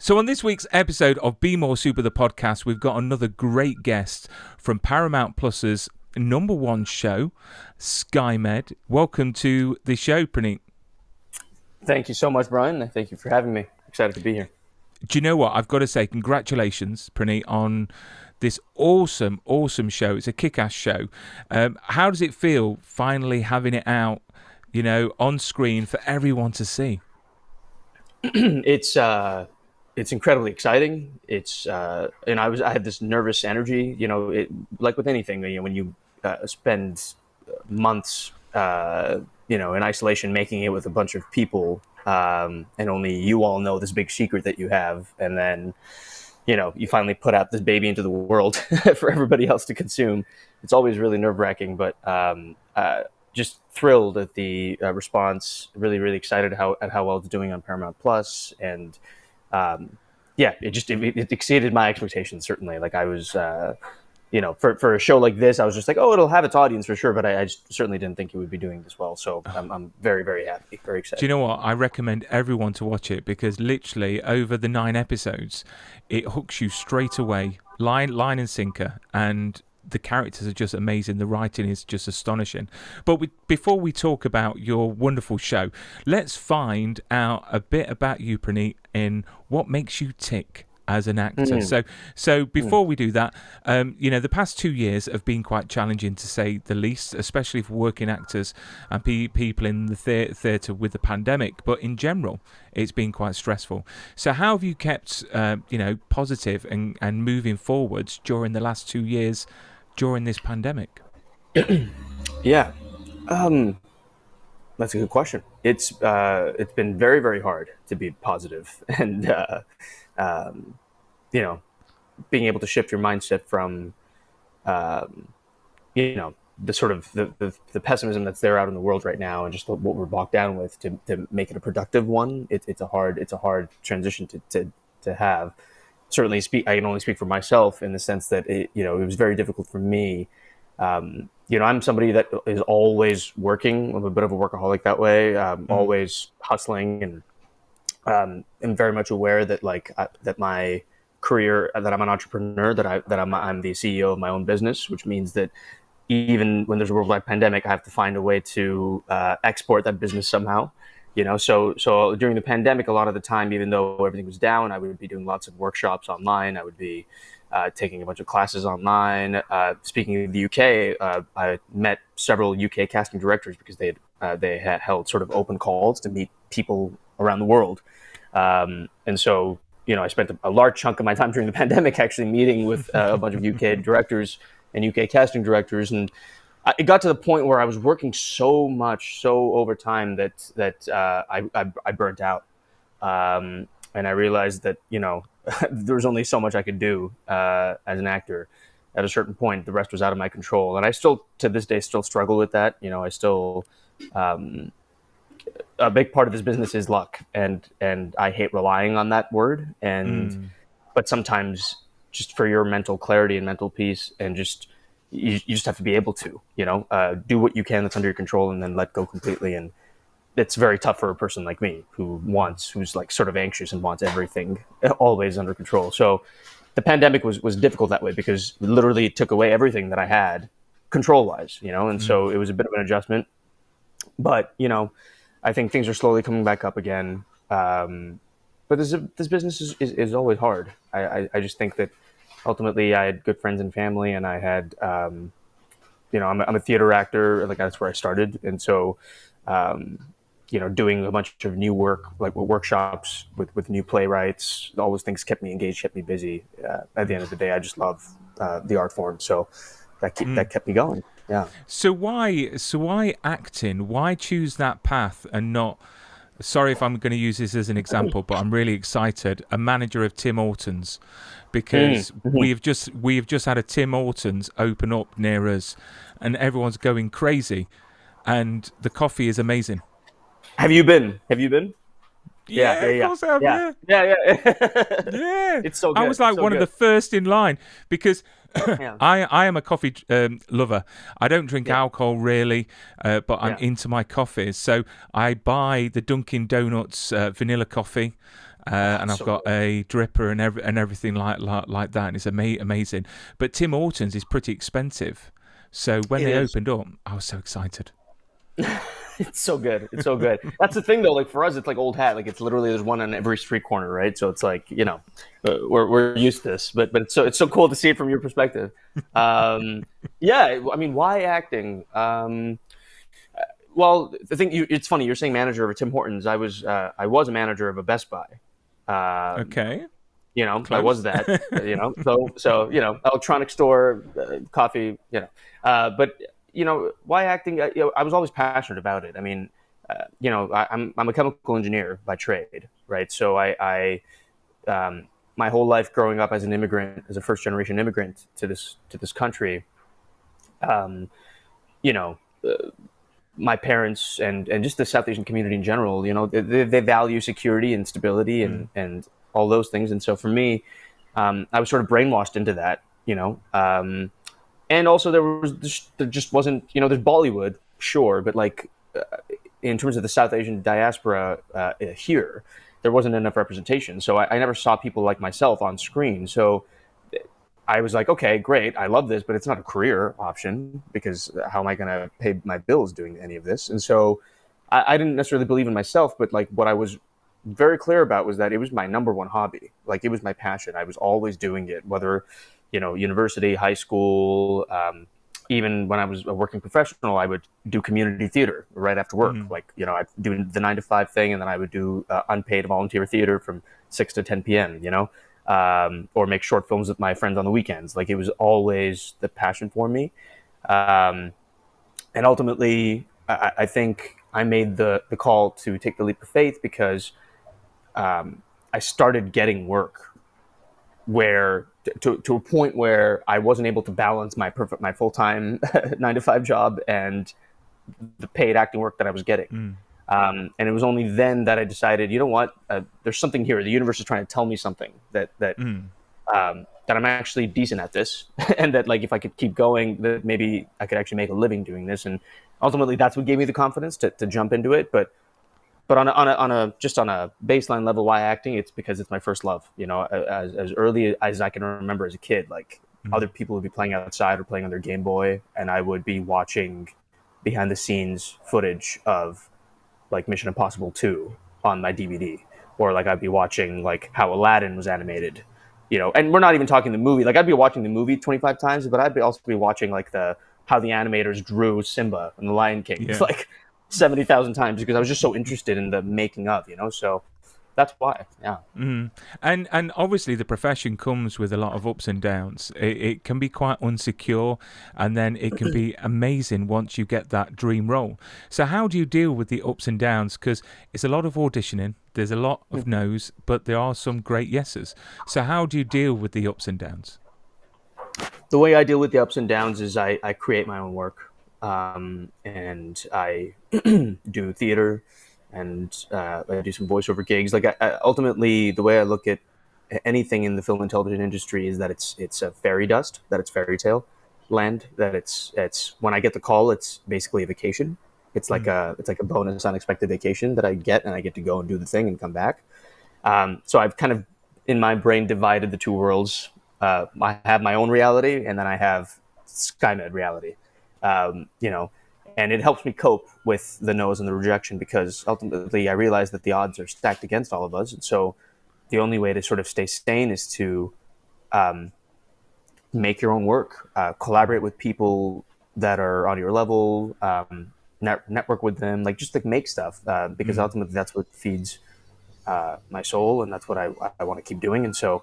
So on this week's episode of Be More Super, the podcast, we've got another great guest from Paramount Plus's number one show, Skymed. Welcome to the show, Praneet. Thank you so much, Brian. Thank you for having me. Excited to be here. Do you know what? I've got to say congratulations, Praneet, on this awesome show. It's a kick-ass show. How does it feel finally having it out, on screen for everyone to see? It's incredibly exciting. And I had this nervous energy, like with anything, when you spend months, in isolation, making it with a bunch of people, and only you all know this big secret that you have. And then, you finally put out this baby into the world for everybody else to consume. It's always really nerve wracking, but just thrilled at the response. Really, really excited at how well it's doing on Paramount Plus, and it exceeded my expectations. Certainly, like I was, for a show like this, I was just like, oh, it'll have its audience for sure, but I just certainly didn't think it would be doing this well. So I'm very, very happy, very excited. Do you know what? I recommend everyone to watch it because literally over the 9 episodes, it hooks you straight away, line and sinker, and the characters are just amazing. The writing is just astonishing. But before we talk about your wonderful show, let's find out a bit about you, Praneet, and what makes you tick as an actor. So before we do that, the past 2 years have been quite challenging, to say the least, especially for working actors and people in the theatre with the pandemic. But in general, it's been quite stressful. So how have you kept, positive and moving forwards during the last 2 years during this pandemic? Yeah, that's a good question. It's been very, very hard to be positive, and being able to shift your mindset from the sort of the pessimism that's there out in the world right now, and just what we're bogged down with, to make it a productive one. It's a hard transition to have. Certainly, I can only speak for myself in the sense that it was very difficult for me. I'm somebody that is always working. I'm a bit of a workaholic that way. Always hustling, and am very much aware that that my career, that I'm an entrepreneur, that I'm the CEO of my own business, which means that even when there's a worldwide pandemic, I have to find a way to export that business somehow. So during the pandemic, a lot of the time, even though everything was down, I would be doing lots of workshops online. I would be taking a bunch of classes online. Speaking of the UK, I met several UK casting directors because they had held sort of open calls to meet people around the world. And so, I spent a large chunk of my time during the pandemic actually meeting with a bunch of UK directors and UK casting directors, and it got to the point where I was working so overtime that I burnt out, and I realized that there was only so much I could do as an actor. At a certain point, the rest was out of my control, and I still, to this day, struggle with that. I still a big part of this business is luck, and I hate relying on that word. But sometimes, just for your mental clarity and mental peace, and just you just have to be able to, do what you can that's under your control, and then let go completely. And it's very tough for a person like me who's like sort of anxious and wants everything always under control. So the pandemic was difficult that way, because it literally took away everything that I had control wise, and so it was a bit of an adjustment. But, I think things are slowly coming back up again. But this business is always hard. I just think that ultimately I had good friends and family, and I had, I'm a theater actor, like that's where I started. And so, doing a bunch of new work, like workshops with new playwrights, all those things kept me engaged, kept me busy. At the end of the day, I just love the art form. So that kept me going. Yeah. So why acting? Why choose that path and not? Sorry if I'm going to use this as an example, but I'm really excited. A manager of Tim Hortons, because we've just had a Tim Hortons open up near us, and everyone's going crazy, and the coffee is amazing. Have you been? Yeah, of course I have. Yeah. It's so good. I was like one of the first in line, because I am a coffee lover. I don't drink alcohol really, but I'm into my coffees. So I buy the Dunkin' Donuts vanilla coffee, Oh, and it's I've so got good. a dripper and everything like that. And it's amazing. But Tim Hortons is pretty expensive, so when It they is. opened up, I was so excited. It's so good. It's so good. That's the thing, though. Like for us, it's like old hat. Like it's literally there's one on every street corner, right? So it's like we're used to this, but it's so cool to see it from your perspective. Um, yeah, I mean, why acting? Well, the thing it's funny. You're saying manager of a Tim Hortons. I was a manager of a Best Buy. Um, Okay, I was close. that. So electronic store, coffee. But why acting? I was always passionate about it. I mean, I'm a chemical engineer by trade, right? So um, my whole life growing up as an immigrant, as a first generation immigrant to this country, um, you know, my parents and just the South Asian community in general, they value security and stability Mm, and all those things. And so for me, I was sort of brainwashed into that, and also there just wasn't, there's Bollywood, sure, but like in terms of the South Asian diaspora here, there wasn't enough representation. So I never saw people like myself on screen. So I was like, okay, great, I love this, but it's not a career option because how am I going to pay my bills doing any of this? And so I didn't necessarily believe in myself, but like what I was very clear about was that it was my number one hobby. Like it was my passion. I was always doing it, whether university, high school, even when I was a working professional, I would do community theater right after work. mm, Like I'd do the 9 to 5 thing, and then I would do unpaid volunteer theater from 6 to 10 p.m. Or make short films with my friends on the weekends. Like it was always the passion for me, um, and ultimately, I think I made the call to take the leap of faith because I started getting work where to a point where I wasn't able to balance my full time 9 to 5 job and the paid acting work that I was getting. mm, And it was only then that I decided, you know what, there's something here. The universe is trying to tell me something mm. that I'm actually decent at this, and that like if I could keep going, that maybe I could actually make a living doing this. And ultimately, that's what gave me the confidence to jump into it. But on a baseline level, why acting? It's because it's my first love. As early as I can remember as a kid, like other people would be playing outside or playing on their Game Boy, and I would be watching behind the scenes footage of like Mission Impossible 2 on my DVD, or like I'd be watching like how Aladdin was animated. And we're not even talking the movie. Like I'd be watching the movie 25 times, but also be watching like the how the animators drew Simba and the Lion King Yeah. like 70,000 times because I was just so interested in the making of. So that's why. Yeah. Mm. And obviously the profession comes with a lot of ups and downs. It can be quite unsecure, and then it can be amazing once you get that dream role. So how do you deal with the ups and downs? Because it's a lot of auditioning. There's a lot of no's, but there are some great yeses. So how do you deal with the ups and downs? The way I deal with the ups and downs is I create my own work, and I do theater, and I do some voiceover gigs. Like ultimately, the way I look at anything in the film and television industry is that it's a fairy dust, that it's fairy tale land, that it's when I get the call, it's basically a vacation. Mm. It's like a bonus unexpected vacation that I get, and I get to go and do the thing and come back. So I've kind of in my brain divided the two worlds. I have my own reality, and then I have Skymed reality. You know, and it helps me cope with the no's and the rejection because ultimately I realize that the odds are stacked against all of us, and so the only way to sort of stay sane is to make your own work, collaborate with people that are on your level, network with them, like just like make stuff because Mm. ultimately that's what feeds my soul, and that's what I want to keep doing. And so,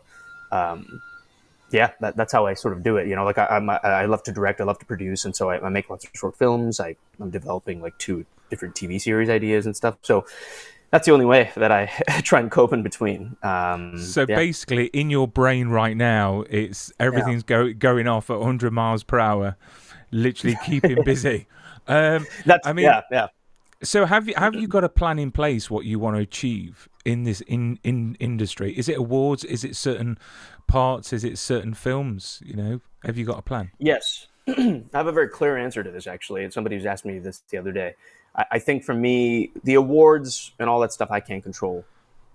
yeah, that's how I sort of do it. Like I love to direct, I love to produce, and so I make lots of short films. I'm developing like 2 different TV series ideas and stuff. So that's the only way that I try and cope in between. So Yeah, basically, in your brain right now, it's yeah, everything's going off at 100 miles per hour, literally keeping busy. that's I mean, yeah, yeah. so have you got a plan in place what you want to achieve in this in industry? Is it awards? Is it certain parts? Is it certain films? Have you got a plan? Yes, I have a very clear answer to this. Actually, and somebody was asking me this the other day. I think for me, the awards and all that stuff I can't control.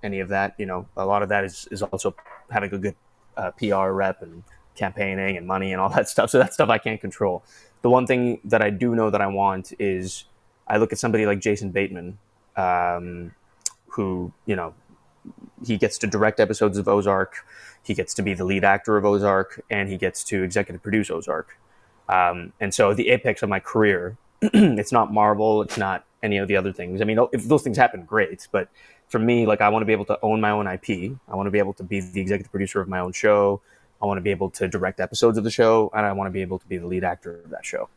any of that. A lot of that is also having a good PR rep and campaigning and money and all that stuff. So that stuff I can't control. The one thing that I do know that I want is I look at somebody like Jason Bateman, who, he gets to direct episodes of Ozark, he gets to be the lead actor of Ozark, and he gets to executive produce Ozark. And so the apex of my career, it's not Marvel, it's not any of the other things. I mean, if those things happen, great. But for me, like, I want to be able to own my own IP. I want to be able to be the executive producer of my own show. I want to be able to direct episodes of the show, and I want to be able to be the lead actor of that show.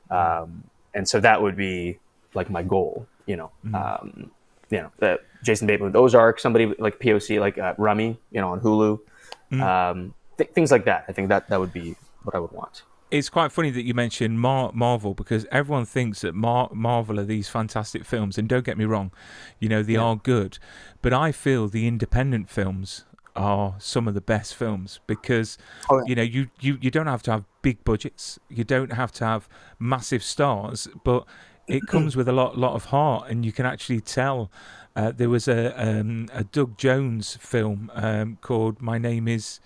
And so that would be like my goal, Jason Bateman with Ozark, somebody like POC, like Rummy, on Hulu, things like that. I think that would be what I would want. It's quite funny that you mentioned Marvel, because everyone thinks that Marvel are these fantastic films, and don't get me wrong, they are good, but I feel the independent films are some of the best films, because you don't have to have big budgets, you don't have to have massive stars, but it comes with a lot of heart, and you can actually tell. There was a Doug Jones film called My Name Is...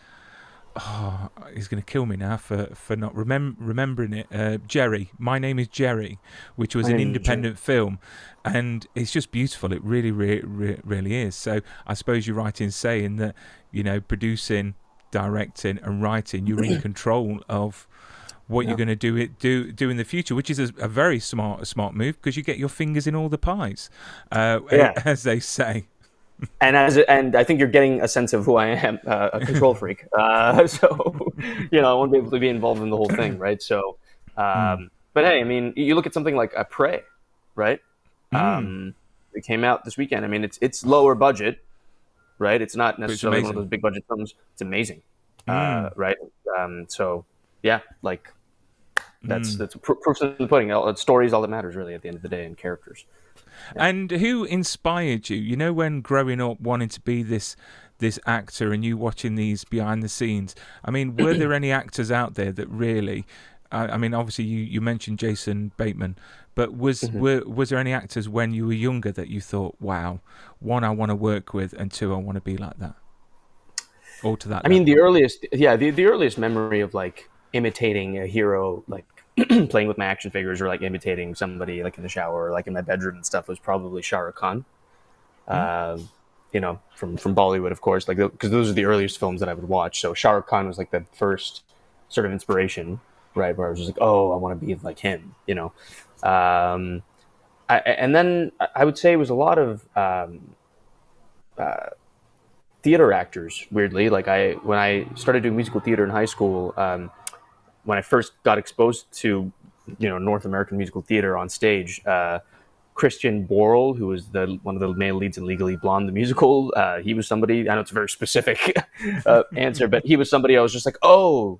Oh, he's going to kill me now for not remembering it. Jerry. My Name Is Jerry, which was an independent film, and it's just beautiful. It really, really is. So I suppose you're right in saying that, producing, directing, and writing, you're in control of what you're going to do in the future, which is a very smart move, because you get your fingers in all the pies, as they say. And I think you're getting a sense of who I am, a control freak. So, I want to be able to be involved in the whole thing, right? So, but hey, I mean, you look at something like Prey, right? It came out this weekend. I mean, it's lower budget, right? It's not necessarily one of those big budget films. It's amazing, right? So, yeah, like that's proof in the pudding. Stories, all that matters, really, at the end of the day, and characters. Yeah. And who inspired you? When growing up wanting to be this actor, and you watching these behind the scenes, I mean, were there any actors out there that really, I mean, obviously you mentioned Jason Bateman, but was there any actors when you were younger that you thought, wow, one, I want to work with, and two, I want to be like that? Or to that level? mean, the earliest memory of like imitating a hero, like playing with my action figures, or like imitating somebody like in the shower or like in my bedroom and stuff, was probably Shah Rukh Khan. From Bollywood, of course, like, because those are the earliest films that I would watch. So Shah Rukh Khan was like the first sort of inspiration, right? Where I was just like, oh, I want to be like him, and then I would say it was a lot of theater actors. Weirdly, like when I started doing musical theater in high school. When I first got exposed to, North American musical theater on stage, Christian Borle, who was one of the male leads in Legally Blonde, the musical, he was somebody, I know it's a very specific answer, but he was somebody I was just like, oh,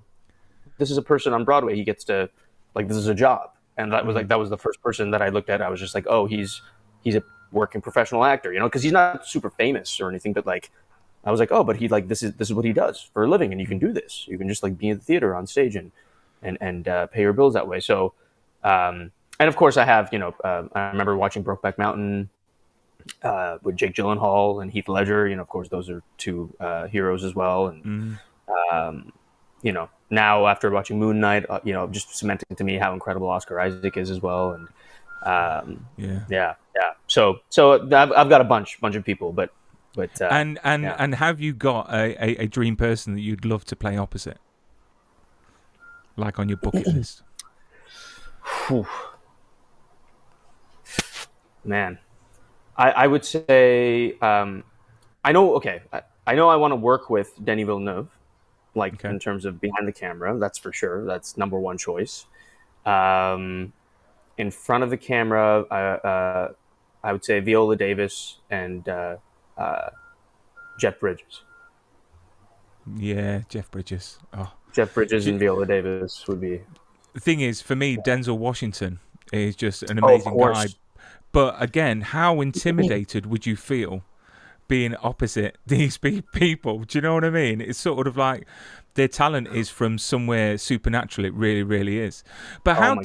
this is a person on Broadway. He gets to, like, this is a job. And that was the first person that I looked at. I was just like, oh, he's a working professional actor, because he's not super famous or anything, but like, I was like, oh, but this is what he does for a living, and you can do this. You can just like be in the theater on stage and pay your bills that way. So, and of course I have, I remember watching Brokeback Mountain with Jake Gyllenhaal and Heath Ledger. Of course, those are two heroes as well. And, now after watching Moon Knight, just cementing to me how incredible Oscar Isaac is as well. And yeah. So I've got a bunch of people, but and have you got a dream person that you'd love to play opposite? Like on your bucket list? Man, I would say I know I want to work with Denis Villeneuve, in terms of behind the camera. That's for sure. That's number one choice. In front of the camera, I would say Viola Davis and Jeff Bridges. Yeah, Jeff Bridges. Oh. Jeff Bridges and Viola Davis would be... The thing is, for me, Denzel Washington is just an amazing guy. But again, how intimidated would you feel being opposite these people? Do you know what I mean? It's sort of like their talent is from somewhere supernatural. It really, really is. But how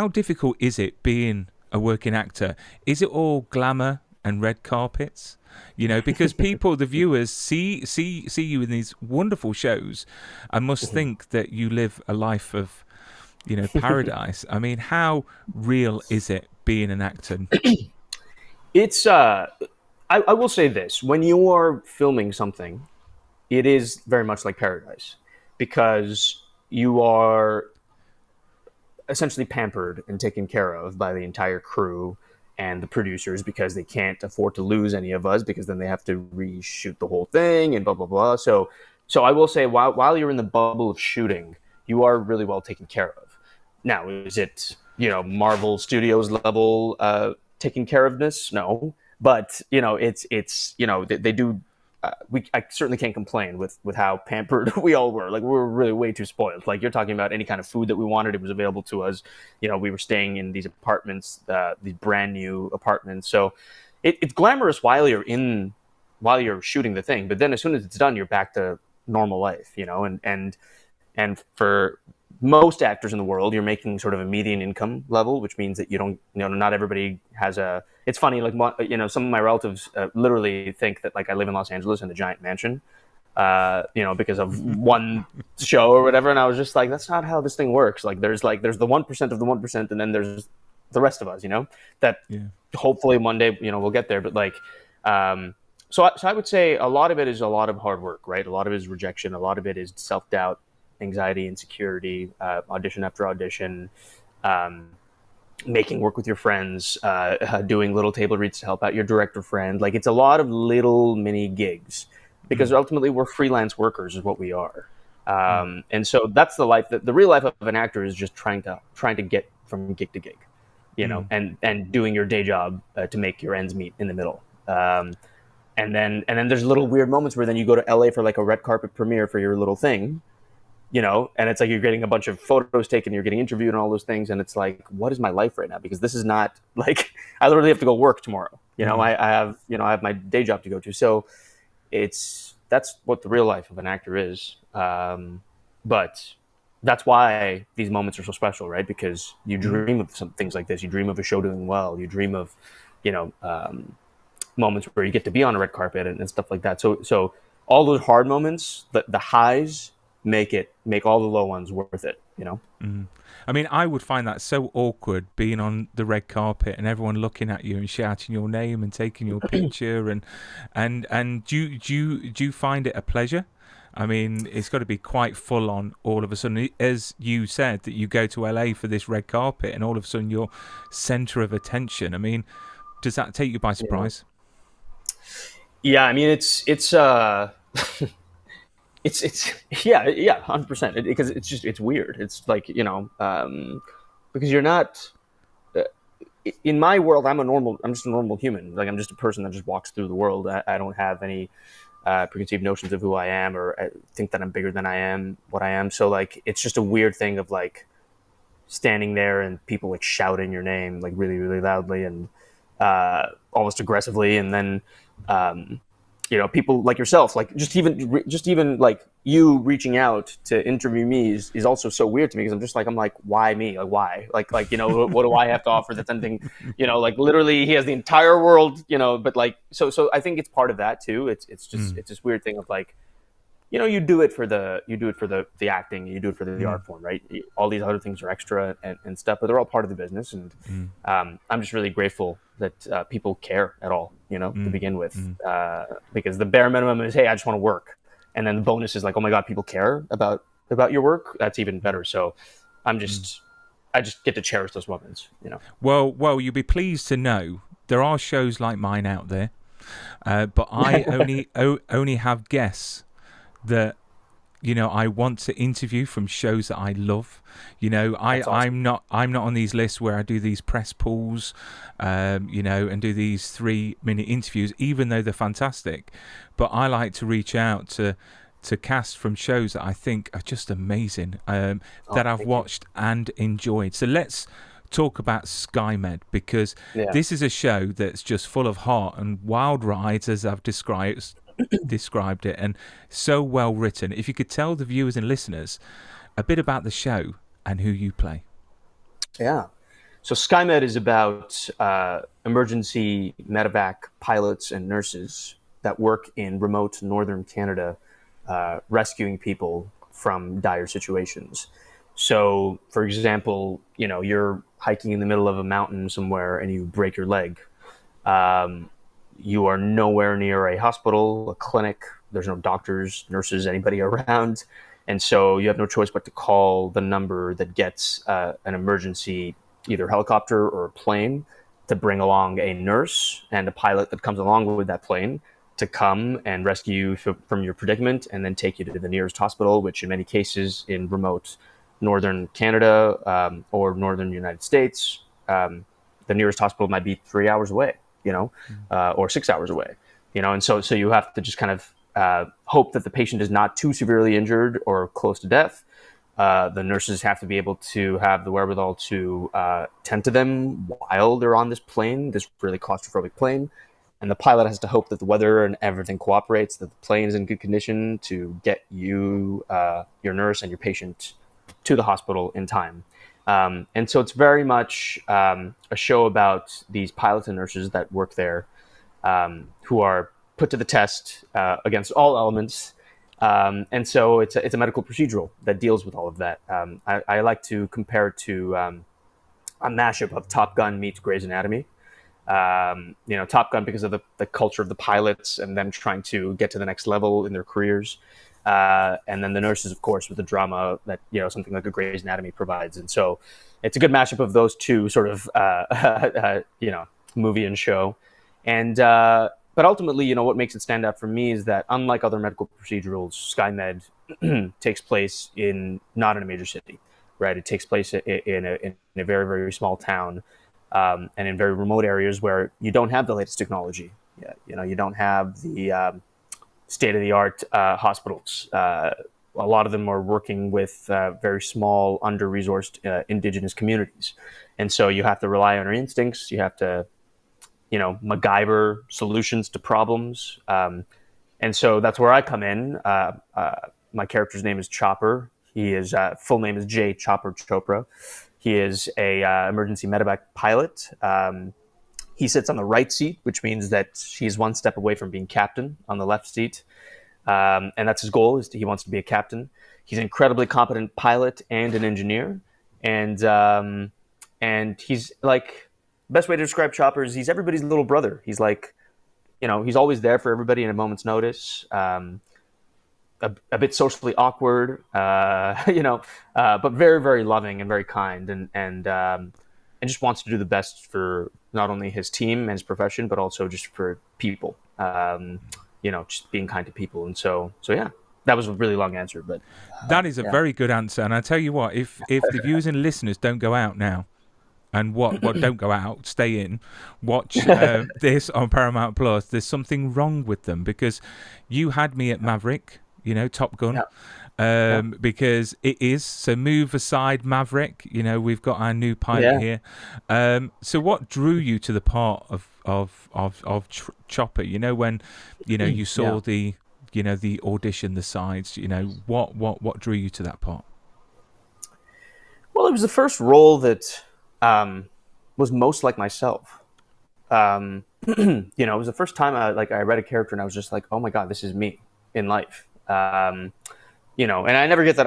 difficult is it being a working actor? Is it all glamour and red carpets. Because people, the viewers, see you in these wonderful shows, and must think that you live a life of, paradise. I mean, how real is it being an actor? It's I will say this: when you are filming something, it is very much like paradise because you are essentially pampered and taken care of by the entire crew and the producers because they can't afford to lose any of us because then they have to reshoot the whole thing and blah blah blah. So I will say while you're in the bubble of shooting, you are really well taken care of. Now, is it Marvel Studios level taken care ofness? No, but they do. I certainly can't complain with how pampered we all were. Like we were really way too spoiled. Like you're talking about any kind of food that we wanted, it was available to us. We were staying in these apartments, these brand new apartments. So it's glamorous while you're shooting the thing, but then as soon as it's done, you're back to normal life. And for most actors in the world, you're making sort of a median income level, which means that you don't, not everybody has a. It's funny, like some of my relatives literally think that like I live in Los Angeles in a giant mansion, because of one show or whatever, and I was just like, that's not how this thing works. Like there's the 1% of the 1%, and then there's the rest of us, that hopefully one day we'll get there. But like, so I would say a lot of it is a lot of hard work, right? A lot of it is rejection, a lot of it is self-doubt, anxiety, insecurity, audition after audition, making work with your friends, doing little table reads to help out your director friend. Like it's a lot of little mini gigs because ultimately we're freelance workers is what we are. And so that's the life the real life of an actor is just trying to get from gig to gig, and doing your day job to make your ends meet in the middle. And then there's little weird moments where then you go to LA for like a red carpet premiere for your little thing, and it's like you're getting a bunch of photos taken, you're getting interviewed and all those things. And it's like, what is my life right now? Because this is not like, I literally have to go work tomorrow. I have my day job to go to. So that's what the real life of an actor is. But that's why these moments are so special, right? Because you dream of some things like this. You dream of a show doing well. You dream of, moments where you get to be on a red carpet and stuff like that. So all those hard moments, the highs make all the low ones worth it. I mean, I would find that so awkward being on the red carpet and everyone looking at you and shouting your name and taking your picture and do you find it a pleasure? I mean, it's got to be quite full on all of a sudden. As you said, that you go to LA for this red carpet and all of a sudden you're center of attention. I mean, does that take you by surprise? Yeah, I mean, it's it's 100%, because it's weird. It's like, because you're not in my world. I'm just a normal human. Like I'm just a person that just walks through the world. I don't have any preconceived notions of who I am, or I think that I'm bigger than I am, what I am. So like, it's just a weird thing of like standing there and people like shouting your name like really, really loudly and almost aggressively. And then, people like yourself, like just even like you reaching out to interview me is also so weird to me, because I'm like, why me? Like, why? Like, what do I have to offer that's anything, like literally he has the entire world, but like, so I think it's part of that too. It's just, it's this weird thing of like, you do it for the acting, you do it for the art form, right? All these other things are extra and stuff, but they're all part of the business. And I'm just really grateful that people care at all, to begin with, because the bare minimum is, hey, I just want to work, and then the bonus is like, oh my god, people care about your work. That's even better. So I just get to cherish those moments. Well, you'll be pleased to know there are shows like mine out there, but I only have guests that I want to interview from shows that I love. Awesome. I'm not on these lists where I do these press pools, and do these 3-minute interviews, even though they're fantastic. But I like to reach out to cast from shows that I think are just amazing, that I've watched and enjoyed. So let's talk about Skymed, because this is a show that's just full of heart and wild rides, as I've described it, and so well written. If you could tell the viewers and listeners a bit about the show and who you play. Yeah. So Skymed is about emergency medevac pilots and nurses that work in remote northern Canada, rescuing people from dire situations. So, for example, you're hiking in the middle of a mountain somewhere and you break your leg. Um, you are nowhere near a hospital, a clinic. There's no doctors, nurses, anybody around. And so you have no choice but to call the number that gets an emergency, either helicopter or a plane, to bring along a nurse and a pilot that comes along with that plane to come and rescue you from your predicament and then take you to the nearest hospital, which in many cases in remote northern Canada or northern United States, the nearest hospital might be 3 hours away, or 6 hours away, and so you have to just kind of hope that the patient is not too severely injured or close to death. The nurses have to be able to have the wherewithal to tend to them while they're on this plane, this really claustrophobic plane. And the pilot has to hope that the weather and everything cooperates, that the plane is in good condition to get you, your nurse, and your patient to the hospital in time. And so it's very much a show about these pilots and nurses that work there, who are put to the test against all elements. And so it's a medical procedural that deals with all of that. I like to compare it to a mashup of Top Gun meets Grey's Anatomy. Top Gun because of the culture of the pilots and them trying to get to the next level in their careers. And then the nurses, of course, with the drama that, something like a Grey's Anatomy provides. And so it's a good mashup of those two sort of, movie and show. And, but ultimately, what makes it stand out for me is that unlike other medical procedurals, Skymed takes place not in a major city, right? It takes place in a very, very small town, and in very remote areas where you don't have the latest technology. You don't have the state-of-the-art hospitals. A lot of them are working with very small, under-resourced indigenous communities. And so you have to rely on your instincts. You have to MacGyver solutions to problems. And so that's where I come in. My character's name is Chopper. His full name is Jay Chopper Chopra. He is a emergency medevac pilot. He sits on the right seat, which means that he's one step away from being captain on the left seat. And that's his goal, he wants to be a captain. He's an incredibly competent pilot and an engineer. And he's like, best way to describe Chopper is he's everybody's little brother. He's like, he's always there for everybody in a moment's notice. A bit socially awkward, but very, very loving and very kind, and just wants to do the best for not only his team and his profession, but also just for people. Just being kind to people, and so yeah. That was a really long answer, but that is a very good answer. And I tell you what, if the viewers and listeners don't go out now. And what don't go out, stay in, watch this on Paramount Plus. There's something wrong with them because you had me at Maverick, Top Gun, because it is. So move aside, Maverick. We've got our new pilot here. So what drew you to the part of Chopper? When you saw the audition, the sides. What drew you to that part? Well, it was the first role that was most like myself. It was the first time I read a character and I was just like, oh my God, this is me in life. And I never got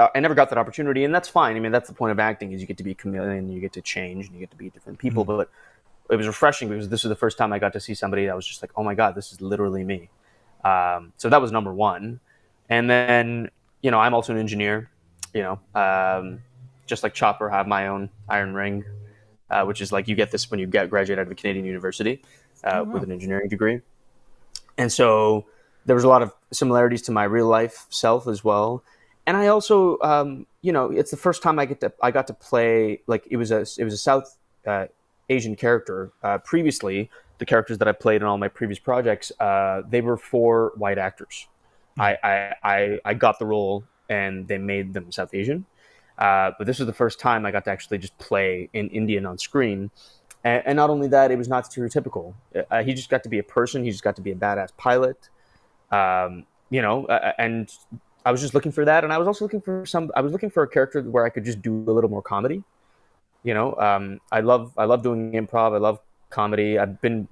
that opportunity, and that's fine. I mean, that's the point of acting, is you get to be a chameleon, you get to change, and you get to be different people. Mm-hmm. But it was refreshing because this was the first time I got to see somebody that was just like, oh my God, this is literally me. So that was number one. And then, I'm also an engineer, just like Chopper, I have my own iron ring. Which is like you get this when you graduate out of a Canadian university with an engineering degree. And so there was a lot of similarities to my real life self as well. And I also, it's the first time I got to play, like it was a South Asian character. Previously, the characters that I played in all my previous projects, they were for white actors. I got the role and they made them South Asian. But this was the first time I got to actually just play in Indian on screen. And not only that, it was not stereotypical. He just got to be a person. He just got to be a badass pilot. And I was just looking for that. And I was also looking for a character where I could just do a little more comedy. I love doing improv. I love comedy. I've been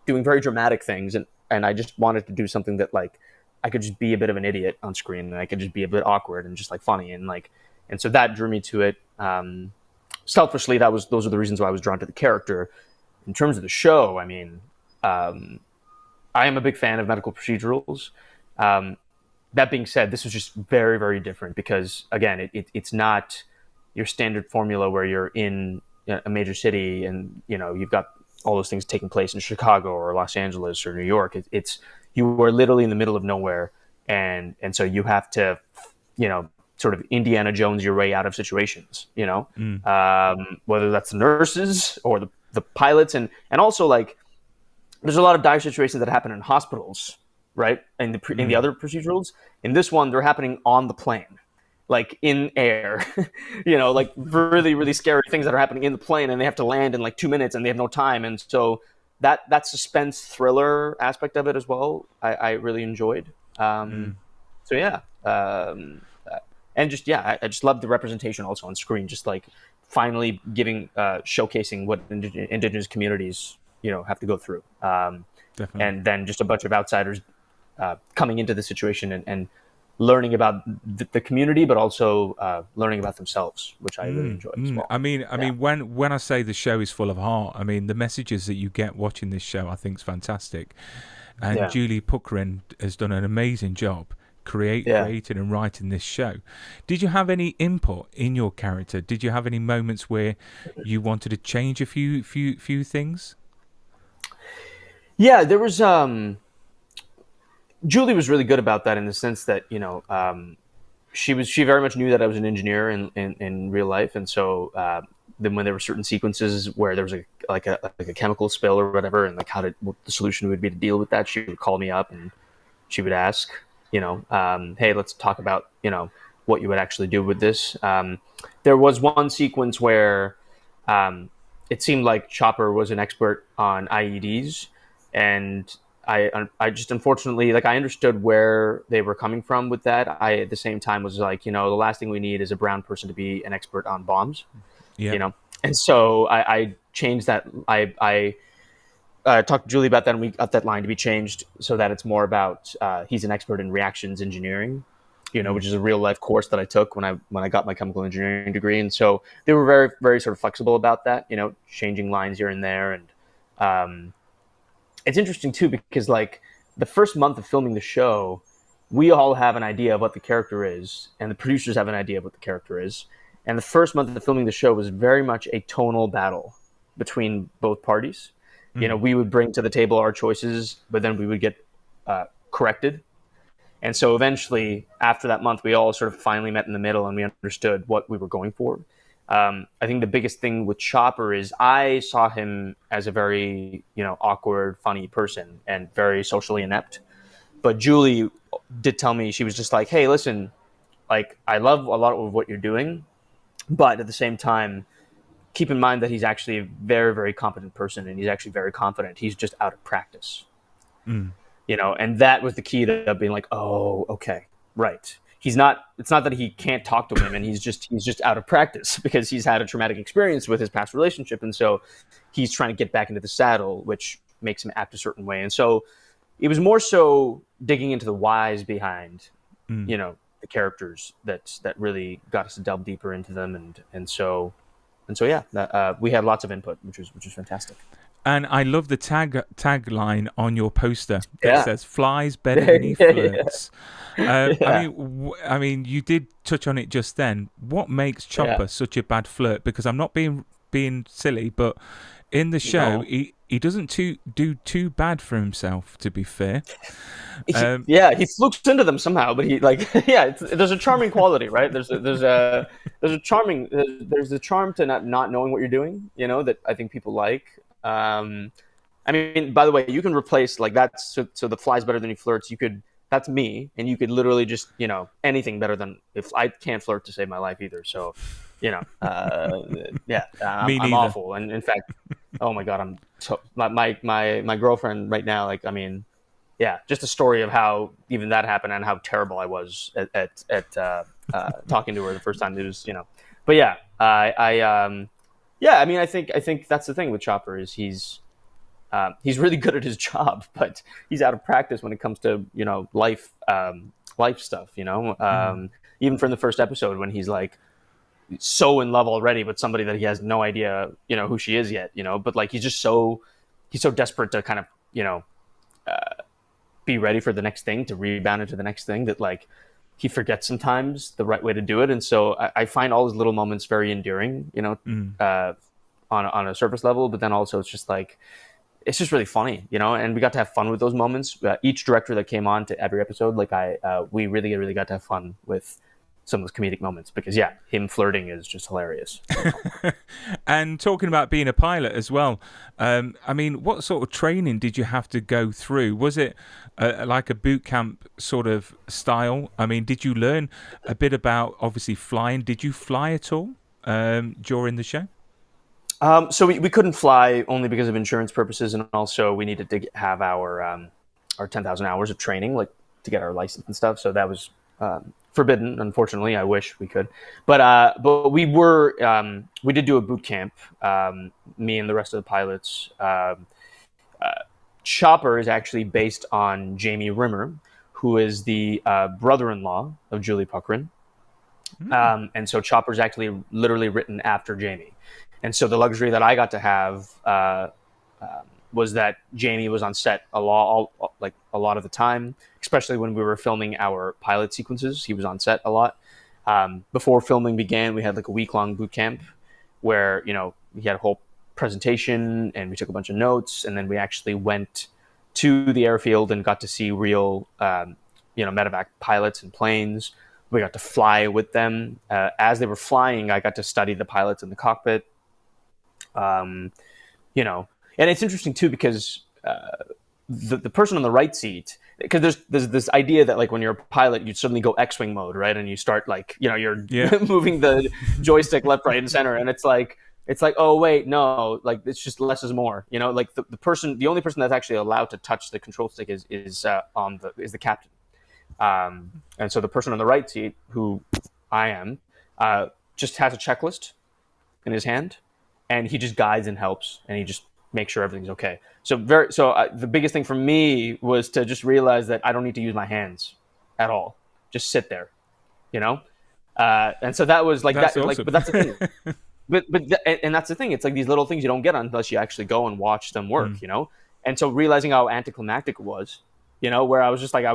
doing very dramatic things, and I just wanted to do something that like I could just be a bit of an idiot on screen, and I could just be a bit awkward and just like funny, and so that drew me to it. Selfishly, those are the reasons why I was drawn to the character. In terms of the show, I mean, um, I am a big fan of medical procedurals. Um, that being said, this was just very, very different because, again, it's not your standard formula where you're in a major city and you've got all those things taking place in Chicago or Los Angeles or New York. It's you are literally in the middle of nowhere, and so you have to, sort of Indiana Jones your way out of situations. Mm. Whether that's the nurses or the pilots, and also like there's a lot of dire situations that happen in hospitals, right? In the Mm. other procedurals. In this one, they're happening on the plane, like in air, like really, really scary things that are happening in the plane, and they have to land in like 2 minutes, and they have no time, and so that suspense thriller aspect of it as well, I really enjoyed. Mm. So yeah, and just yeah, I just love the representation also on screen, just like finally giving showcasing what indigenous communities have to go through, Definitely. and then just a bunch of outsiders coming into the situation and learning about the community, but also learning about themselves, which I really Mm, enjoyed as mm. well. I mean, when I say the show is full of heart, I mean the messages that you get watching this show, I think, is fantastic. And Yeah, Julie Puckren has done an amazing job yeah, creating and writing this show. Did you have any input in your character? Did you have any moments where you wanted to change a few things? yeah. There was Julie was really good about that in the sense that she very much knew that I was an engineer in real life, and so then when there were certain sequences where there was a chemical spill or whatever, and like what the solution would be to deal with that, she would call me up and she would ask, hey, let's talk about what you would actually do with this. There was one sequence where um, it seemed like Chopper was an expert on IEDs, and I just unfortunately, like, I understood where they were coming from with that. I at the same time was like, the last thing we need is a brown person to be an expert on bombs, you Yep. know. And so I changed that. I talked to Julie about that, and we got that line to be changed so that it's more about he's an expert in reactions engineering, Mm. which is a real life course that I took when I got my chemical engineering degree. And so they were very, very sort of flexible about that, changing lines here and there. And um, it's interesting too because like the first month of filming the show, we all have an idea of what the character is, and the producers have an idea of what the character is. And the first month of filming the show was very much a tonal battle between both parties. Mm. We would bring to the table our choices, but then we would get corrected. And so eventually, after that month, we all sort of finally met in the middle and we understood what we were going for. I think the biggest thing with Chopper is I saw him as a very, awkward, funny person and very socially inept. But Julie did tell me, she was just like, hey, listen, like, I love a lot of what you're doing, but at the same time, keep in mind that he's actually a very, very competent person and he's actually very confident. He's just out of practice, Mm. and that was the key to being like, oh, okay, right. He's not. It's not that he can't talk to women. He's just out of practice because he's had a traumatic experience with his past relationship, and so he's trying to get back into the saddle, which makes him act a certain way. And so it was more so digging into the whys behind, Mm. the characters that really got us to delve deeper into them, and so yeah, we had lots of input, which was fantastic. And I love the tagline on your poster that Yeah, says "Flies better than he yeah, flirts." yeah, I mean, you did touch on it just then. What makes yeah. Chopper such a bad flirt? Because I'm not being silly, but in the show, No, he doesn't do too bad for himself. To be fair, um, yeah, he flukes into them somehow, but he like yeah, there's a charming quality, right? There's a charming there's a charm to not knowing what you're doing, that I think people like. Um, I mean, by the way, you can replace like that. So the flies better than he flirts. You could That's me, and you could literally just anything better than if I can't flirt to save my life either. So, yeah, me I'm neither. awful, and in fact, oh my god, my girlfriend right now. Like, I mean, yeah, just a story of how even that happened and how terrible I was at talking to her the first time. It was, but yeah, I Yeah, I mean, I think that's the thing with Chopper is he's really good at his job, but he's out of practice when it comes to life stuff. Mm. Even from the first episode when he's like so in love already with somebody that he has no idea who she is yet. But like he's so desperate to kind of be ready for the next thing, to rebound into the next thing, that like he forgets sometimes the right way to do it. And so I find all his little moments very endearing, Mm. on a surface level. But then also it's just like it's just really funny, and we got to have fun with those moments. Each director that came on to every episode, like we really, really got to have fun with some of those comedic moments because, yeah, him flirting is just hilarious. And talking about being a pilot as well, I mean, what sort of training did you have to go through? Was it like a boot camp sort of style? I mean, did you learn a bit about obviously flying? Did you fly at all during the show? So we couldn't fly only because of insurance purposes, and also we needed to have our 10,000 hours of training, like to get our license and stuff. So that was forbidden. Unfortunately, I wish we could, but we did do a boot camp. Me and the rest of the pilots. Chopper is actually based on Jamie Rimmer, who is the brother-in-law of Julie Puckrin. And so Chopper's actually literally written after Jamie. And so the luxury that I got to have was that Jamie was on set a lot of the time, especially when we were filming our pilot sequences. He was on set a lot. Before filming began, we had like a week-long boot camp where, we had a whole presentation and we took a bunch of notes, and then we actually went to the airfield and got to see real, medevac pilots and planes. We got to fly with them. As they were flying, I got to study the pilots in the cockpit. And it's interesting too because the person on the right seat, because there's this idea that like when you're a pilot, you suddenly go X-wing mode, right? And you start like you're Yeah. moving the joystick left, right, and center, and it's like oh wait, no, like it's just less is more. Like the only person that's actually allowed to touch the control stick is the captain. And so the person on the right seat, who I am, just has a checklist in his hand, and he just guides and helps, and he just makes sure everything's okay. So the biggest thing for me was to just realize that I don't need to use my hands at all. Just sit there, and so that was like That's that. Like, awesome. but that's the thing. And that's the thing. It's like these little things you don't get unless you actually go and watch them work, And so realizing how anticlimactic it was, where I was like,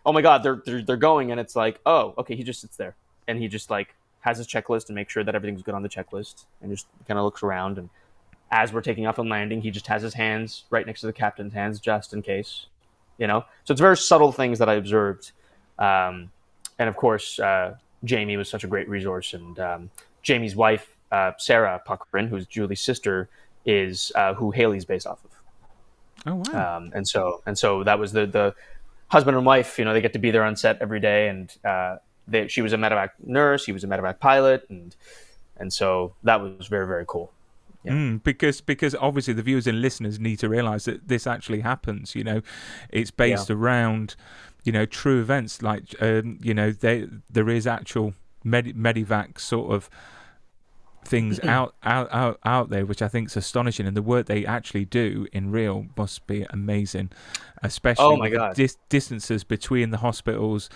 oh my god, they're going, and it's like, oh, okay, he just sits there and he just like has his checklist and makes sure that everything's good on the checklist, and just kind of looks around. And as we're taking off and landing, he just has his hands right next to the captain's hands just in case, So it's very subtle things that I observed, and of course, Jamie was such a great resource, and Jamie's wife, Sarah Puckrin, who's Julie's sister, is who Haley's based off of. Oh wow. And so that was the husband and wife. They get to be there on set every day, and she was a medevac nurse, he was a medevac pilot, and so that was very, very cool. Yeah. Because obviously the viewers and listeners need to realize that this actually happens. It's based Yeah. around true events. Like there is actual medivac sort of things out there, which I think is astonishing, and the work they actually do in real must be amazing, especially Oh my with god. the distances between the hospitals.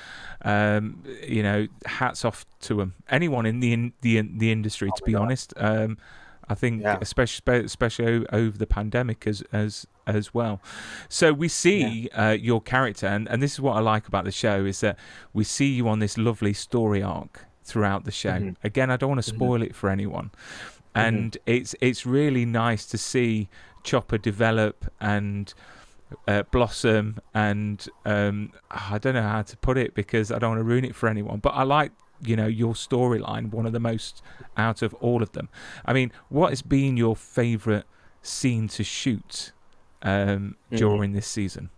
Hats off to them. Anyone in the industry, Oh to my be god. honest. I think Yeah. especially over the pandemic as well. So we Yeah. see your character, and this is what I like about the show, is that we see you on this lovely story arc throughout the show. Hmm. Again, I don't want to Hmm. spoil it for anyone, Hmm. and it's really nice to see Chopper develop and blossom, and I don't know how to put it because I don't want to ruin it for anyone, but I like your storyline, one of the most out of all of them. I mean, what has been your favorite scene to shoot during this season?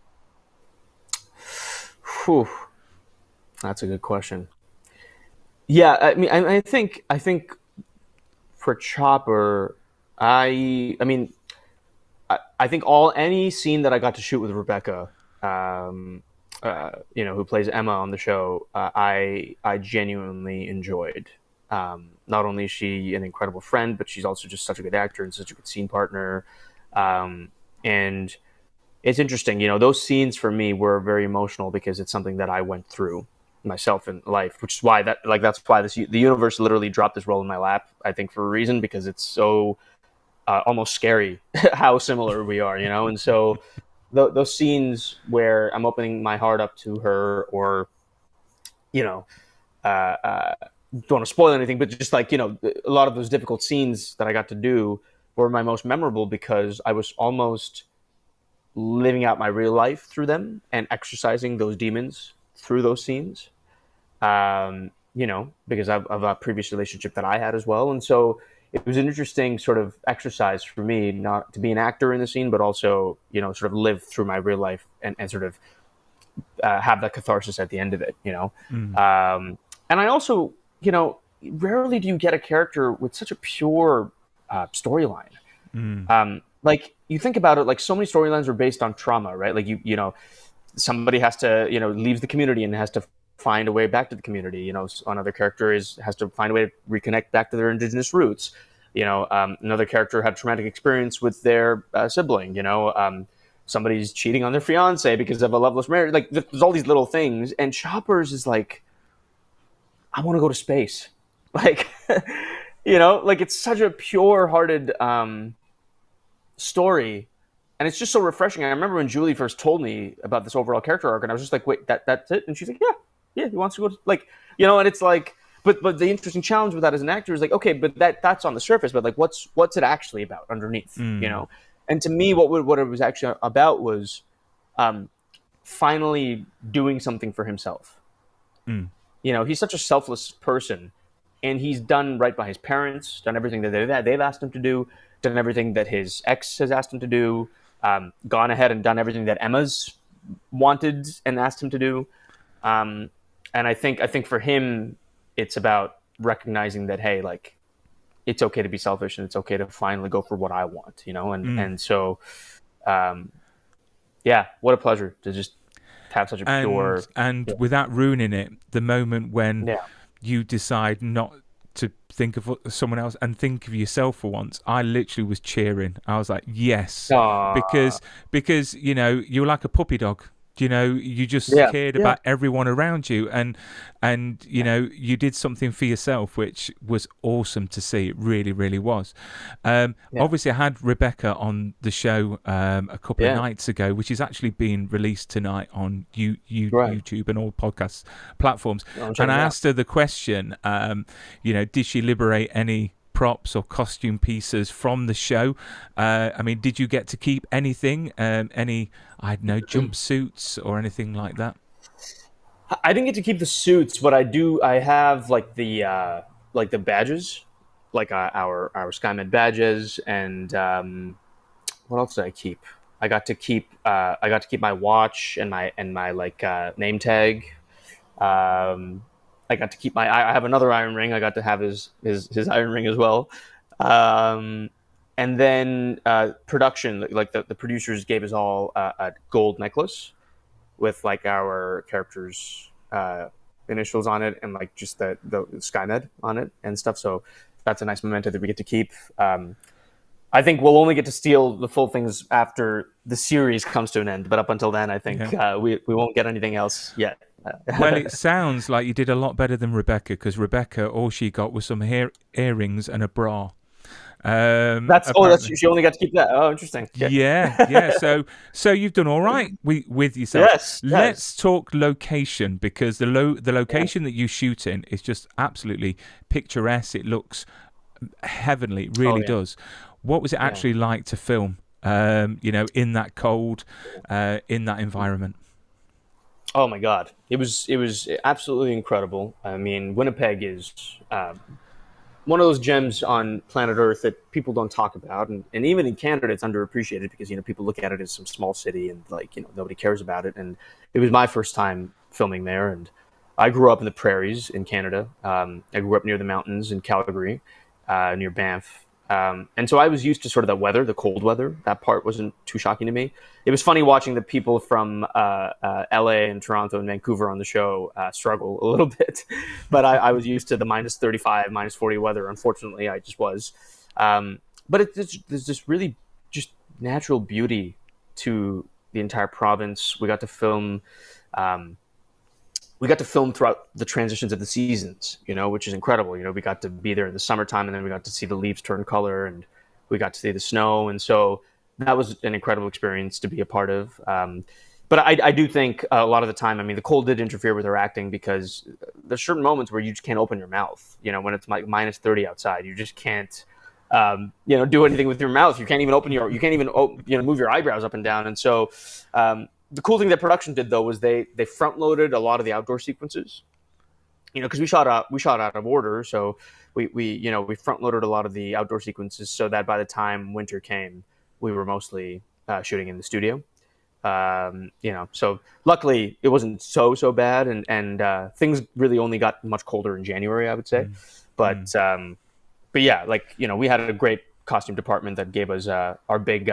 Whew. That's a good question. Yeah, I mean, I think for Chopper, I think any scene that I got to shoot with Rebecca, who plays Emma on the show, I genuinely enjoyed. Not only is she an incredible friend, but she's also just such a good actor and such a good scene partner. And it's interesting, those scenes for me were very emotional because it's something that I went through myself in life, which is why that's why the universe literally dropped this role in my lap. I think for a reason, because it's so almost scary how similar we are, And so those scenes where I'm opening my heart up to her, or you know, don't want to spoil anything, but just like a lot of those difficult scenes that I got to do were my most memorable because I was almost living out my real life through them and exercising those demons through those scenes. Because of a previous relationship that I had as well. And so it was an interesting sort of exercise for me, not to be an actor in the scene, but also, sort of live through my real life and sort of have that catharsis at the end of it. And I also, rarely do you get a character with such a pure storyline. Like you think about it, like so many storylines are based on trauma, right? Like somebody has to, leaves the community and has to find a way back to the community. Another character has to find a way to reconnect back to their indigenous roots. Another character had a traumatic experience with their sibling. Somebody's cheating on their fiance because of a loveless marriage. Like there's all these little things, and Choppers is like, I want to go to space. Like, like it's such a pure-hearted story, and it's just so refreshing. I remember when Julie first told me about this overall character arc, and I was just like, wait, that's it? And she's like, yeah, he wants to go to, like, and it's like, but the interesting challenge with that as an actor is like, okay, but that's on the surface, but like, what's it actually about underneath, And to me, what it was actually about was finally doing something for himself. He's such a selfless person, and he's done right by his parents, done everything that they've asked him to do, done everything that his ex has asked him to do, gone ahead and done everything that Emma's wanted and asked him to do. And I think for him, it's about recognizing that, hey, like, it's okay to be selfish and it's okay to finally go for what I want, And so, what a pleasure to just have such a pure... And without ruining it, the moment when you decide not to think of someone else and think of yourself for once, I literally was cheering. I was like, yes. Aww. Because you're like a puppy dog. You just cared about everyone around you, and you did something for yourself, which was awesome to see. It really, really was. Obviously, I had Rebecca on the show a couple of nights ago, which is actually being released tonight on YouTube and all podcast platforms. And I asked her the question, did she liberate any props or costume pieces from the show? I mean, did you get to keep anything? Any, I don't know, jumpsuits or anything like that? I didn't get to keep the suits, but I have like the badges, like our Skymed badges, and what else did I keep? I got to keep my watch and my like name tag. I got to keep I have another iron ring. I got to have his iron ring as well. And then production, like the producers gave us all a gold necklace with like our characters' initials on it and like just the Skymed on it and stuff. So that's a nice memento that we get to keep. I think we'll only get to steal the full things after the series comes to an end. But up until then, I think we won't get anything else yet. Well, it sounds like you did a lot better than Rebecca, because Rebecca, all she got was some earrings and a bra. She only got to keep that. Oh, interesting. Yeah. So you've done all right with yourself. Yes. Let's talk location, because the location that you shoot in is just absolutely picturesque. It looks heavenly, it really does. What was it actually like to film? In that cold, in that environment. Oh my God, it was absolutely incredible. I mean, Winnipeg is one of those gems on planet Earth that people don't talk about, and even in Canada, it's underappreciated because people look at it as some small city and like nobody cares about it. And it was my first time filming there, and I grew up in the prairies in Canada. I grew up near the mountains in Calgary, near Banff, And so I was used to sort of that weather, the cold weather. That part wasn't too shocking to me. It was funny watching the people from LA and Toronto and Vancouver on the show struggle a little bit. But I was used to the minus 35, minus 40 weather. Unfortunately, I just was. But there's this really just natural beauty to the entire province. We got to film. We got to film throughout the transitions of the seasons, which is incredible. We got to be there in the summertime, and then we got to see the leaves turn color, and we got to see the snow. And so that was an incredible experience to be a part of. But I do think a lot of the time, the cold did interfere with our acting, because there's certain moments where you just can't open your mouth. When it's like minus 30 outside, you just can't, do anything with your mouth. You can't even move your eyebrows up and down. And so, the cool thing that production did, though, was they front loaded a lot of the outdoor sequences, because we shot out of order. So we front loaded a lot of the outdoor sequences so that by the time winter came, we were mostly shooting in the studio. So luckily it wasn't so bad, and things really only got much colder in January, I would say. But yeah, we had a great costume department that gave us our big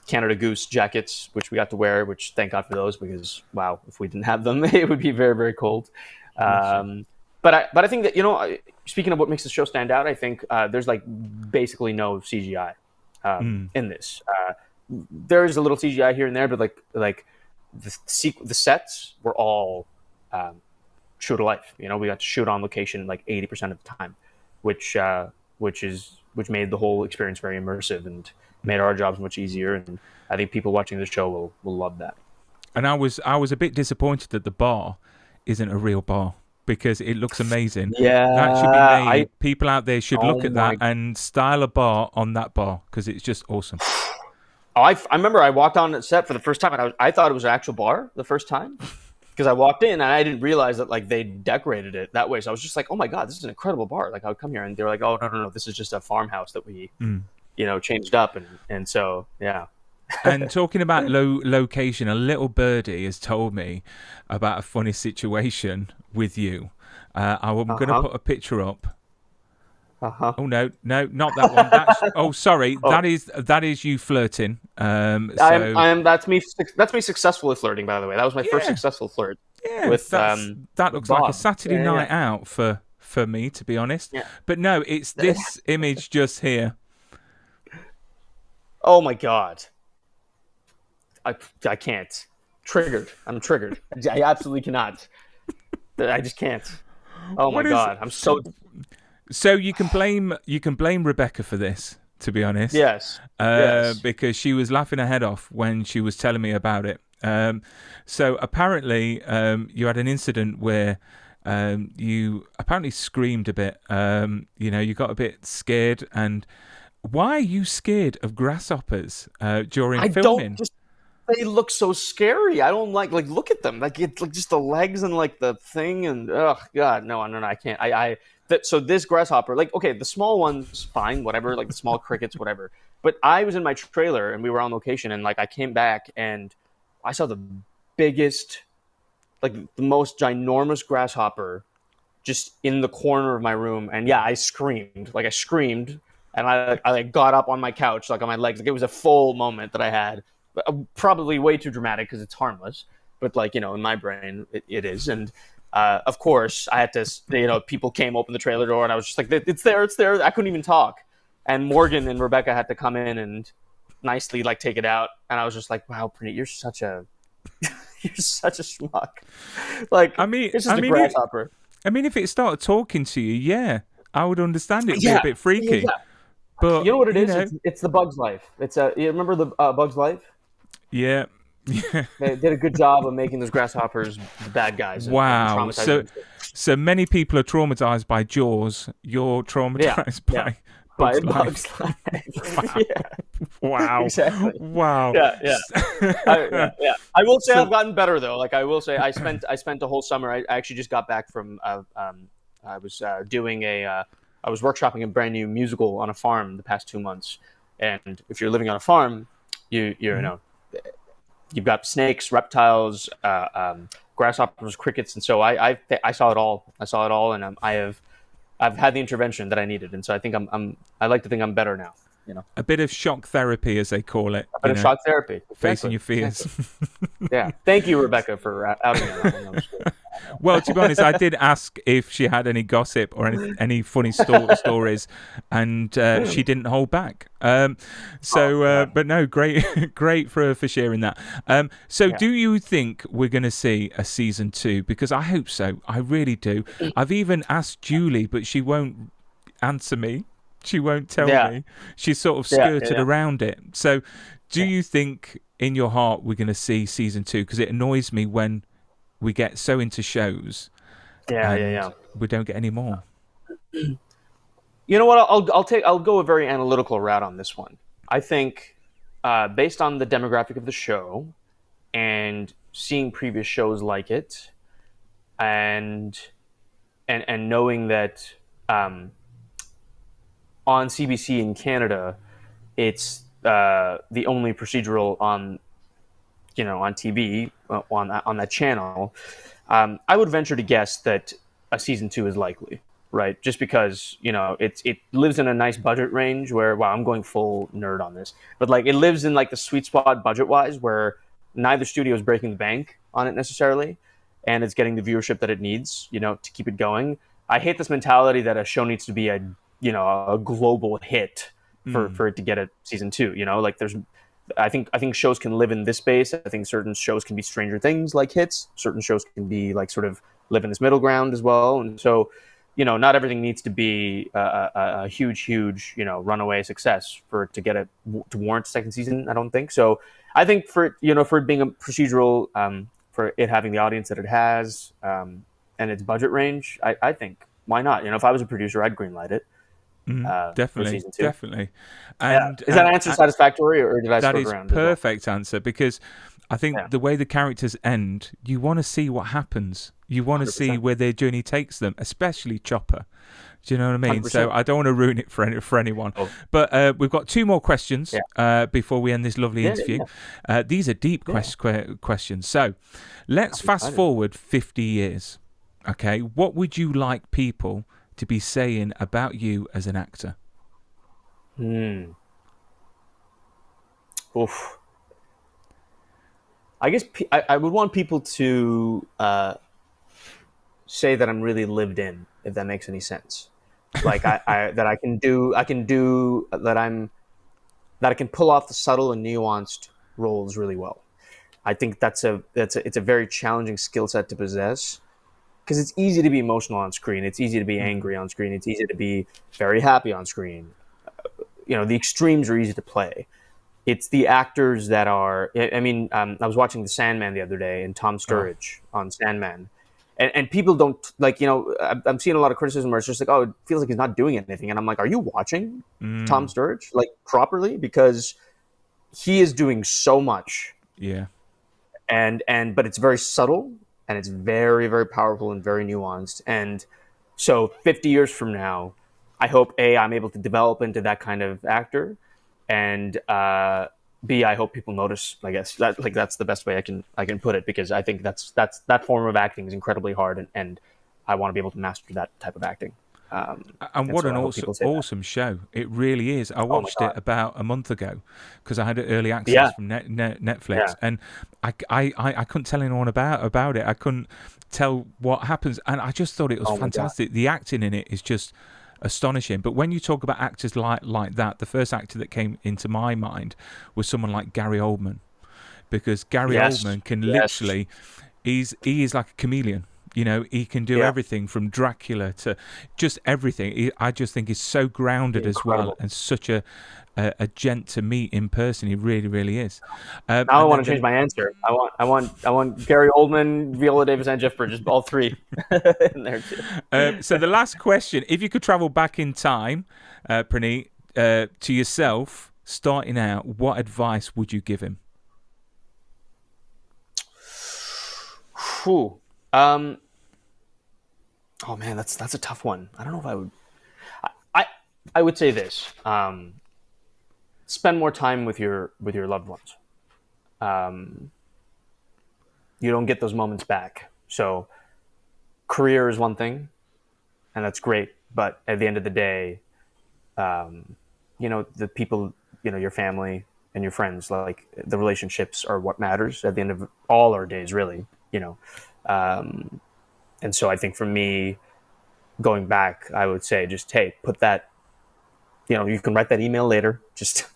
Canada Goose jackets, which we got to wear, which thank God for those, because wow, if we didn't have them, it would be very, very cold. But I think that, speaking of what makes the show stand out, I think there's basically no CGI in this. There's a little CGI here and there, but the sets were all true to life. We got to shoot on location 80% of the time, which made the whole experience very immersive and made our jobs much easier. And I think people watching the show will love that. And I was a bit disappointed that the bar isn't a real bar, because it looks amazing. Yeah, that should be made. People out there should look at that and style a bar on that bar, because it's just awesome. I remember I walked on the set for the first time, and I thought it was an actual bar the first time, because I walked in and I didn't realize that they decorated it that way. So I was just like, oh my God, this is an incredible bar. I would come here and they were like, oh no, this is just a farmhouse that we changed up, and so yeah. And talking about location, a little birdie has told me about a funny situation with you. I'm going to put a picture up. Oh no, not that one. That's, sorry. Oh. That is you flirting. That's me. That's me successfully flirting. By the way, that was my first successful flirt. Yeah, with that looks Bob. Like a Saturday night out for me, to be honest. Yeah. But no, it's this image just here. Oh my God. I can't. Triggered. I'm triggered. I absolutely cannot. I just can't. Oh my God. I'm so. So you can blame Rebecca for this, to be honest. Yes. Because she was laughing her head off when she was telling me about it. So apparently, you had an incident where you apparently screamed a bit. You got a bit scared. And why are you scared of grasshoppers during filming? They look so scary. I don't like look at them. It's just the legs and the thing, and oh God, no, I can't. So this grasshopper, the small ones, fine, whatever, the small crickets, whatever. But I was in my trailer and we were on location, and I came back and I saw the biggest, the most ginormous grasshopper just in the corner of my room. And yeah, I screamed. I screamed, and I got up on my couch, on my legs. It was a full moment that I had. Probably way too dramatic because it's harmless, but in my brain it is. And of course I had to, people came, open the trailer door, and I was just like, it's there. I couldn't even talk. And Morgan and Rebecca had to come in and nicely take it out. And I was just like, wow, Praneet, you're such a schmuck. It's just a grasshopper. If it started talking to you, yeah, I would understand it. It'd be a bit freaky. Yeah. But you know what it is? It's the Bug's Life. It's you remember the Bug's Life? Yeah. They did a good job of making those grasshoppers the bad guys. Wow. So many people are traumatized by Jaws. You're traumatized by Bug's Life. Wow. Yeah. Wow. Exactly. Wow. Yeah. I will say I've gotten better though. I will say I spent a whole summer. I actually just got back from. I was doing I was workshopping a brand new musical on a farm the past 2 months. And if you're living on a farm, you've got snakes, reptiles, grasshoppers, crickets, and so I saw it all. And I have I've had the intervention that I needed, and so I think I like to think I'm better now. A bit of shock therapy, as they call it. A bit of shock therapy. Facing Exactly. your fears. Exactly. Yeah. Thank you, Rebecca, for outing me on that one. That was good. Well, to be honest, I did ask if she had any gossip or any funny stories, and she didn't hold back. But no, great, great for sharing that. Do you think we're going to see a season 2? Because I hope so. I really do. I've even asked Julie, but she won't answer me. She won't tell me. She's sort of skirted around it. So, do you think in your heart we're going to see season 2? Because it annoys me when we get so into shows, we don't get any more. You know what? I'll go a very analytical route on this one. I think, based on the demographic of the show, and seeing previous shows like it, and knowing that on CBC in Canada, it's the only procedural on TV on that channel. I would venture to guess that a season 2 is likely, right? Just because it lives in a nice budget range where, wow, I'm going full nerd on this, but like it lives in like the sweet spot budget wise where neither studio is breaking the bank on it necessarily, and it's getting the viewership that it needs, to keep it going. I hate this mentality that a show needs to be a global hit for it to get a season 2. Like I think shows can live in this space. I think certain shows can be Stranger Things like hits. Certain shows can be like sort of live in this middle ground as well. And so, not everything needs to be a huge, runaway success for it to warrant a second season. I don't think so. I think for it being a procedural, for it having the audience that it has, and its budget range, I think why not? If I was a producer, I'd greenlight it. Definitely. And is that answer satisfactory, or did I that skirt is around? Perfect answer, because I think the way the characters end, you want to see what happens. You want to 100%. see where their journey takes them, especially Chopper. Do you know what I mean? 100%. So I don't want to ruin it for anyone. But we've got 2 more questions before we end this lovely interview. These are deep questions. So let's fast forward 50 years. Okay, what would you like people to be saying about you as an actor? Oof. I guess I would want people to say that I'm really lived in, if that makes any sense. Like that I can do that I can pull off the subtle and nuanced roles really well. I think it's a very challenging skill set to possess, because it's easy to be emotional on screen. It's easy to be angry on screen. It's easy to be very happy on screen. The extremes are easy to play. It's the actors that are. I mean, I was watching The Sandman the other day, and Tom Sturridge on Sandman, and people don't like. I'm seeing a lot of criticism where it's just like, oh, it feels like he's not doing anything, and I'm like, are you watching Tom Sturridge like properly? Because he is doing so much. Yeah. But it's very subtle, and it's very, very powerful and very nuanced. And so 50 years from now, I hope I'm able to develop into that kind of actor, and B, I hope people notice. I guess that's the best way I can put it, because I think that form of acting is incredibly hard, and I want to be able to master that type of acting. And what an awesome show it really is. I watched it about a month ago because I had early access from Netflix, and I couldn't tell anyone about it. I couldn't tell what happens, and I just thought it was fantastic. The acting in it is just astonishing. But when you talk about actors like that, the first actor that came into my mind was someone like Gary Oldman, because Gary Oldman can literally, he is like a chameleon. He can do everything from Dracula to just everything. I just think he's so grounded as well, and such a gent to meet in person. He really, really is. Now I want to change my answer. I want Gary Oldman, Viola Davis, and Jeff Bridges, all 3 in there too. So the last question: if you could travel back in time, Praneet, to yourself starting out, what advice would you give him? Oh man, that's a tough one. I don't know if I would. I would say this: spend more time with your loved ones. You don't get those moments back. So, career is one thing, and that's great. But at the end of the day, the people, your family and your friends, like the relationships are what matters at the end of all our days, really. Um, and so I think for me, going back, I would say just, hey, put that, you can write that email later. Just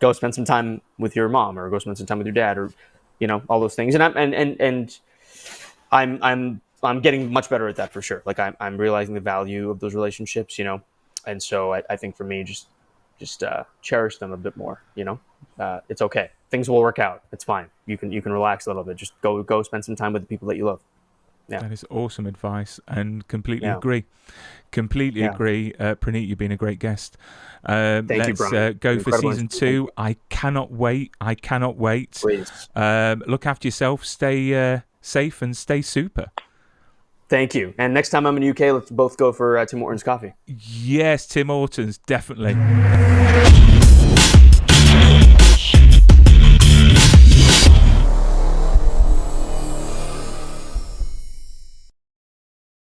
go spend some time with your mom, or go spend some time with your dad, or all those things. And I'm getting much better at that for sure. Like I'm realizing the value of those relationships, and so I think for me, just cherish them a bit more. It's okay. Things will work out. It's fine. You can relax a little bit. Just go spend some time with the people that you love. Yeah. That is awesome advice, and completely Yeah. agree. Completely Yeah. agree. Praneet, you've been a great guest. Thank you, Let's Brian. go for Incredible season inspiration. 2. I cannot wait. Please. Look after yourself. Stay safe and stay super. Thank you. And next time I'm in the UK, let's both go for Tim Hortons coffee. Yes, Tim Hortons, definitely.